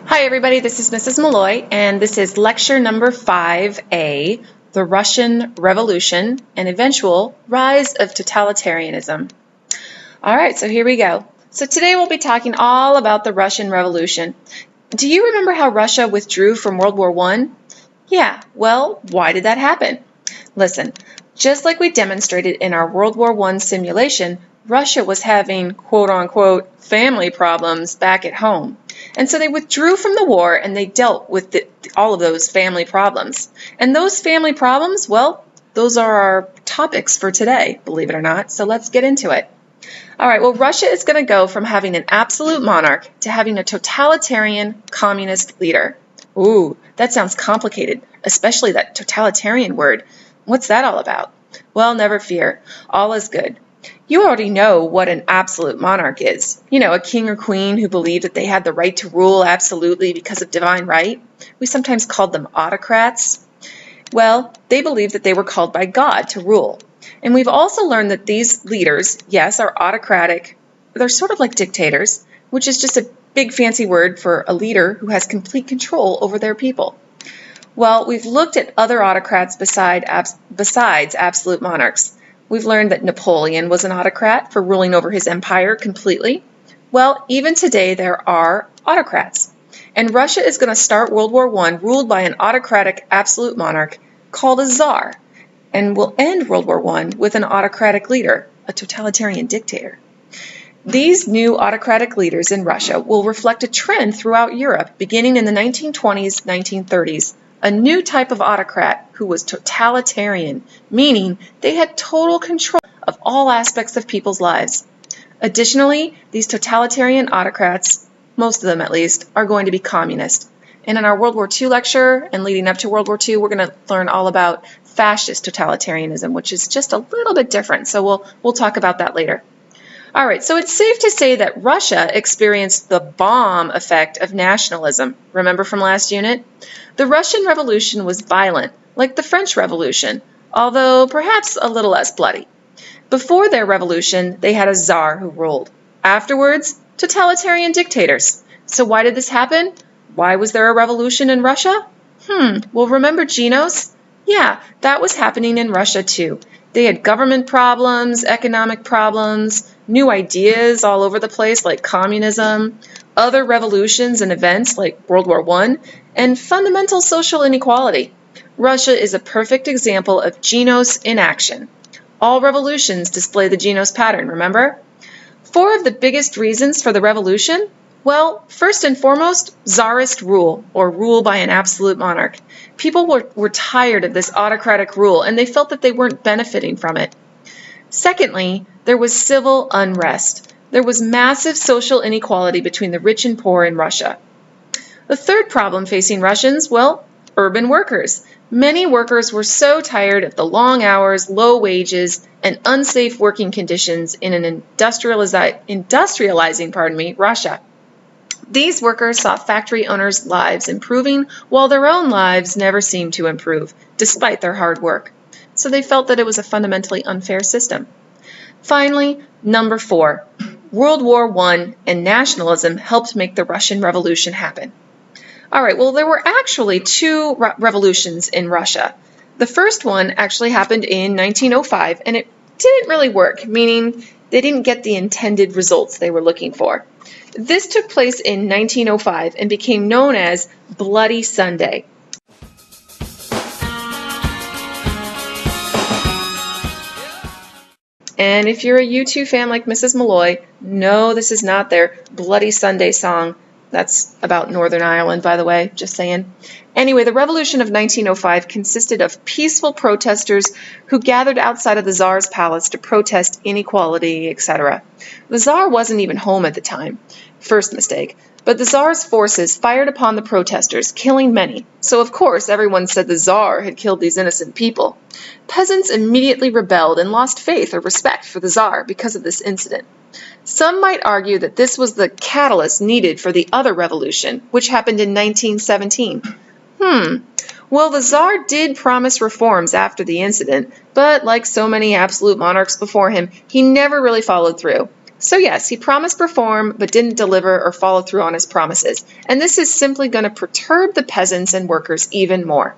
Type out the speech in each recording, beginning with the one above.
Hi everybody, this is Mrs. Malloy, and this is lecture number 5A, The Russian Revolution and Eventual Rise of Totalitarianism. Alright, so here we go. So today we'll be talking all about the Russian Revolution. Do you remember how Russia withdrew from World War I? Yeah, well, why did that happen? Listen, just like we demonstrated in our World War I simulation, Russia was having quote-unquote family problems back at home. And so they withdrew from the war and they dealt with all of those family problems. And those family problems, well, those are our topics for today, believe it or not. So let's get into it. All right, well, Russia is going to go from having an absolute monarch to having a totalitarian communist leader. Ooh, that sounds complicated, especially that totalitarian word. What's that all about? Well, never fear. All is good. You already know what an absolute monarch is. You know, a king or queen who believed that they had the right to rule absolutely because of divine right. We sometimes called them autocrats. Well, they believed that they were called by God to rule. And we've also learned that these leaders, yes, are autocratic. They're sort of like dictators, which is just a big fancy word for a leader who has complete control over their people. Well, we've looked at other autocrats besides absolute monarchs. We've learned that Napoleon was an autocrat for ruling over his empire completely. Well, even today there are autocrats. And Russia is going to start World War I ruled by an autocratic absolute monarch called a Czar. And will end World War I with an autocratic leader, a totalitarian dictator. These new autocratic leaders in Russia will reflect a trend throughout Europe beginning in the 1920s, 1930s. A new type of autocrat who was totalitarian, meaning they had total control of all aspects of people's lives. Additionally, these totalitarian autocrats, most of them at least, are going to be communist. And in our World War II lecture and leading up to World War II, we're going to learn all about fascist totalitarianism, which is just a little bit different. So we'll talk about that later. All right, so it's safe to say that Russia experienced the bomb effect of nationalism. Remember from last unit? The Russian Revolution was violent, like the French Revolution, although perhaps a little less bloody. Before their revolution, they had a Czar who ruled. Afterwards, totalitarian dictators. So why did this happen? Why was there a revolution in Russia? Well, remember GENOS? Yeah, that was happening in Russia too. They had government problems, economic problems, new ideas all over the place like communism, other revolutions and events like World War I, and fundamental social inequality. Russia is a perfect example of GENOS in action. All revolutions display the GENOS pattern, remember? 4 of the biggest reasons for the revolution? Well, first and foremost, Czarist rule, or rule by an absolute monarch. People were tired of this autocratic rule, and they felt that they weren't benefiting from it. Secondly, there was civil unrest. There was massive social inequality between the rich and poor in Russia. The third problem facing Russians, well, urban workers. Many workers were so tired of the long hours, low wages, and unsafe working conditions in an industrializing Russia. These workers saw factory owners' lives improving while their own lives never seemed to improve, despite their hard work. So they felt that it was a fundamentally unfair system. Finally, number 4, World War I and nationalism helped make the Russian Revolution happen. All right, well, there were actually 2 revolutions in Russia. The first one actually happened in 1905, and it didn't really work, meaning they didn't get the intended results they were looking for. This took place in 1905 and became known as Bloody Sunday. And if you're a U2 fan like Mrs. Malloy, no, this is not their Bloody Sunday song. That's about Northern Ireland, by the way, just saying. Anyway, the revolution of 1905 consisted of peaceful protesters who gathered outside of the Tsar's palace to protest inequality, etc. The Tsar wasn't even home at the time. First mistake. But the Tsar's forces fired upon the protesters, killing many. So of course everyone said the Tsar had killed these innocent people. Peasants immediately rebelled and lost faith or respect for the Tsar because of this incident. Some might argue that this was the catalyst needed for the other revolution, which happened in 1917. Well, the Tsar did promise reforms after the incident, but like so many absolute monarchs before him, he never really followed through. So yes, he promised reform, but didn't deliver or follow through on his promises. And this is simply going to perturb the peasants and workers even more.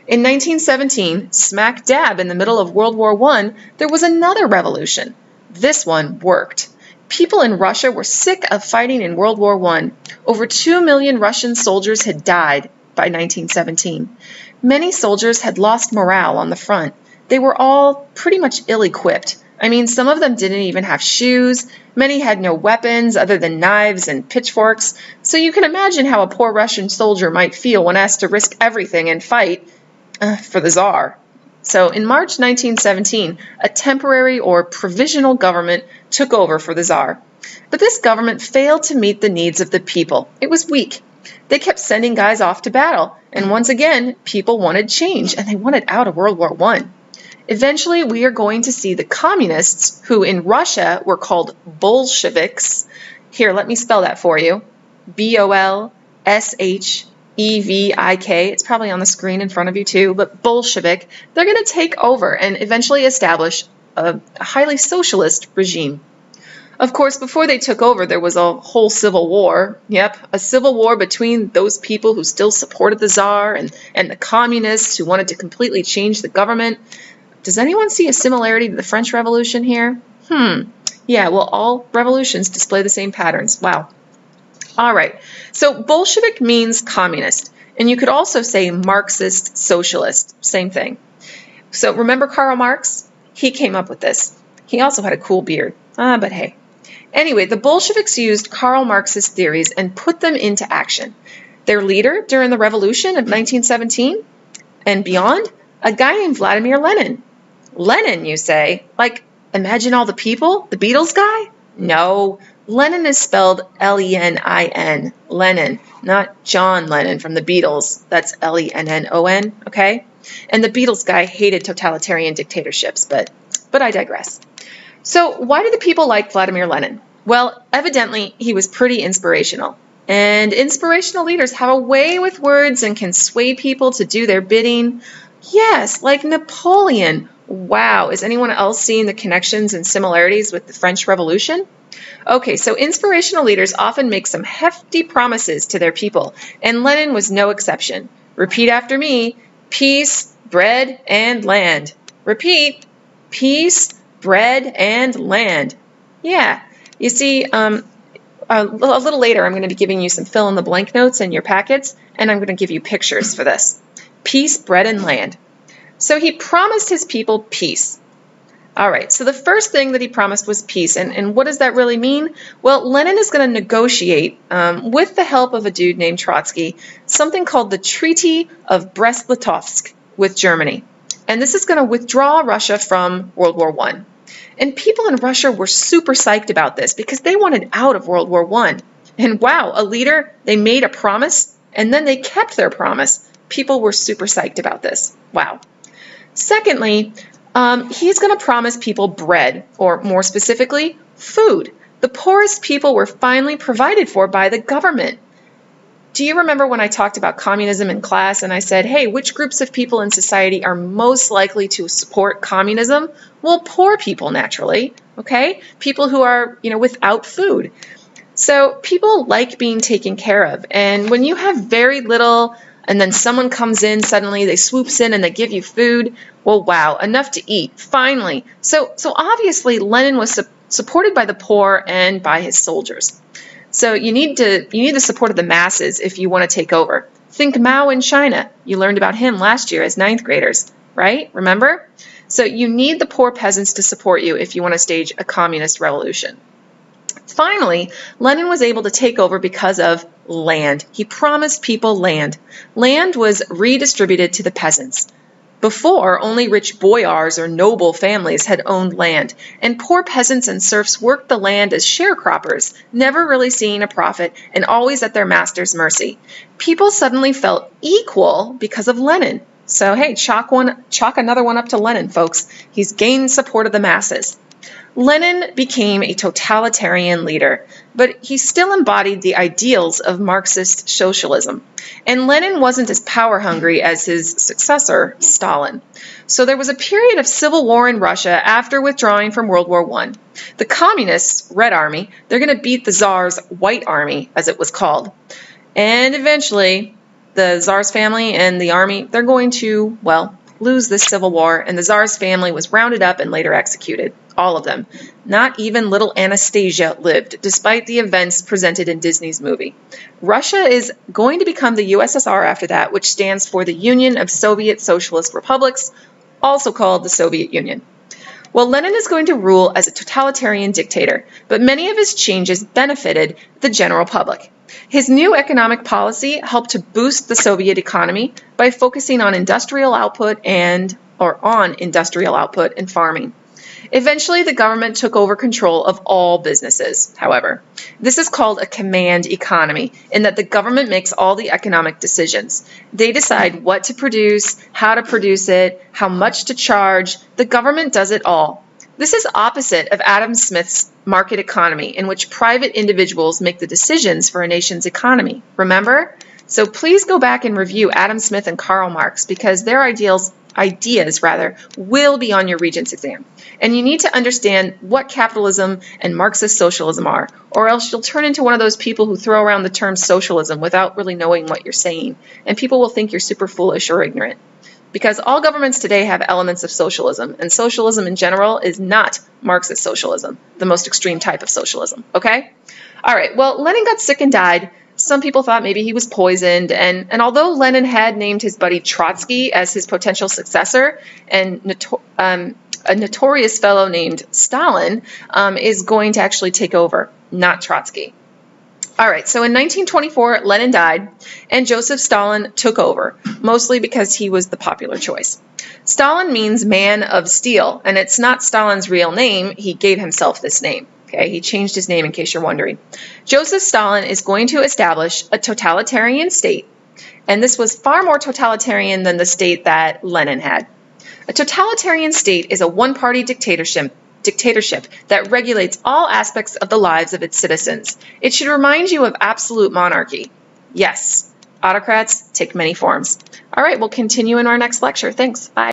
In 1917, smack dab in the middle of World War I, there was another revolution. This one worked. People in Russia were sick of fighting in World War I. Over 2 million Russian soldiers had died by 1917. Many soldiers had lost morale on the front. They were all pretty much ill-equipped. I mean, some of them didn't even have shoes. Many had no weapons other than knives and pitchforks. So you can imagine how a poor Russian soldier might feel when asked to risk everything and fight for the Tsar. So in March 1917, a temporary or provisional government took over for the Tsar. But this government failed to meet the needs of the people. It was weak. They kept sending guys off to battle. And once again, people wanted change, and they wanted out of World War I. Eventually, we are going to see the communists, who in Russia were called Bolsheviks. Here, let me spell that for you. B-O-L-S-H-E-V-I-K. It's probably on the screen in front of you too, but Bolshevik. They're going to take over and eventually establish a highly socialist regime. Of course, before they took over, there was a whole civil war. Yep, a civil war between those people who still supported the Tsar and the communists who wanted to completely change the government. Does anyone see a similarity to the French Revolution here? Yeah, well, all revolutions display the same patterns. Wow. All right, so Bolshevik means communist, and you could also say Marxist socialist, same thing. So remember Karl Marx? He came up with this. He also had a cool beard, but hey. Anyway, the Bolsheviks used Karl Marx's theories and put them into action. Their leader during the revolution of 1917 and beyond, a guy named Vladimir Lenin. Lenin, you say? Like, imagine all the people? The Beatles guy? No. Lenin is spelled L-E-N-I-N. Lenin, not John Lennon from the Beatles. That's L-E-N-N-O-N, okay? And the Beatles guy hated totalitarian dictatorships, but I digress. So why did the people like Vladimir Lenin? Well, evidently, he was pretty inspirational. And inspirational leaders have a way with words and can sway people to do their bidding. Yes, like Napoleon. Wow, is anyone else seeing the connections and similarities with the French Revolution? Okay, so inspirational leaders often make some hefty promises to their people, and Lenin was no exception. Repeat after me: peace, bread, and land. Repeat: peace, bread, and land. Yeah, you see, a little later I'm going to be giving you some fill-in-the-blank notes in your packets, and I'm going to give you pictures for this. Peace, bread, and land. So he promised his people peace. All right, so the first thing that he promised was peace, and what does that really mean? Well, Lenin is going to negotiate, with the help of a dude named Trotsky, something called the Treaty of Brest-Litovsk with Germany. And this is going to withdraw Russia from World War I. And people in Russia were super psyched about this because they wanted out of World War I. And wow, a leader, they made a promise, and then they kept their promise. People were super psyched about this. Wow. Secondly, he's going to promise people bread, or more specifically, food. The poorest people were finally provided for by the government. Do you remember when I talked about communism in class and I said, hey, which groups of people in society are most likely to support communism? Well, poor people, naturally, okay? People who are, without food. So people like being taken care of. And when you have very little and then someone comes in suddenly, they swoops in and they give you food, well, wow, enough to eat, finally. So obviously Lenin was supported by the poor and by his soldiers. So you need the support of the masses if you want to take over. Think Mao in China. You learned about him last year as 9th graders, right? Remember? So you need the poor peasants to support you if you want to stage a communist revolution. Finally, Lenin was able to take over because of land. He promised people land. Land was redistributed to the peasants. Before, only rich boyars or noble families had owned land, and poor peasants and serfs worked the land as sharecroppers, never really seeing a profit and always at their master's mercy. People suddenly felt equal because of Lenin. So hey, chalk another one up to Lenin, folks. He's gained support of the masses. Lenin became a totalitarian leader, but he still embodied the ideals of Marxist socialism. And Lenin wasn't as power-hungry as his successor, Stalin. So there was a period of civil war in Russia after withdrawing from World War I. The communists, Red Army, they're going to beat the Tsar's White Army, as it was called. And eventually, the Tsar's family and the army, they're going to, well, lose this civil war, and the Tsar's family was rounded up and later executed. All of them. Not even little Anastasia lived, despite the events presented in Disney's movie. Russia is going to become the USSR after that, which stands for the Union of Soviet Socialist Republics, also called the Soviet Union. Well, Lenin is going to rule as a totalitarian dictator, but many of his changes benefited the general public. His new economic policy helped to boost the Soviet economy by focusing on industrial output and farming. Eventually, the government took over control of all businesses, however. This is called a command economy, in that the government makes all the economic decisions. They decide what to produce, how to produce it, how much to charge. The government does it all. This is opposite of Adam Smith's market economy, in which private individuals make the decisions for a nation's economy. Remember? So please go back and review Adam Smith and Karl Marx, because their ideas will be on your Regents exam. And you need to understand what capitalism and Marxist socialism are, or else you'll turn into one of those people who throw around the term socialism without really knowing what you're saying, and people will think you're super foolish or ignorant. Because all governments today have elements of socialism, and socialism in general is not Marxist socialism, the most extreme type of socialism, okay? All right, well, Lenin got sick and died. Some people thought maybe he was poisoned, and although Lenin had named his buddy Trotsky as his potential successor, and a notorious fellow named Stalin is going to actually take over, not Trotsky. All right, so in 1924, Lenin died, and Joseph Stalin took over, mostly because he was the popular choice. Stalin means man of steel, and it's not Stalin's real name. He gave himself this name. Okay, he changed his name in case you're wondering. Joseph Stalin is going to establish a totalitarian state, and this was far more totalitarian than the state that Lenin had. A totalitarian state is a one-party dictatorship that regulates all aspects of the lives of its citizens. It should remind you of absolute monarchy. Yes, autocrats take many forms. All right, we'll continue in our next lecture. Thanks. Bye.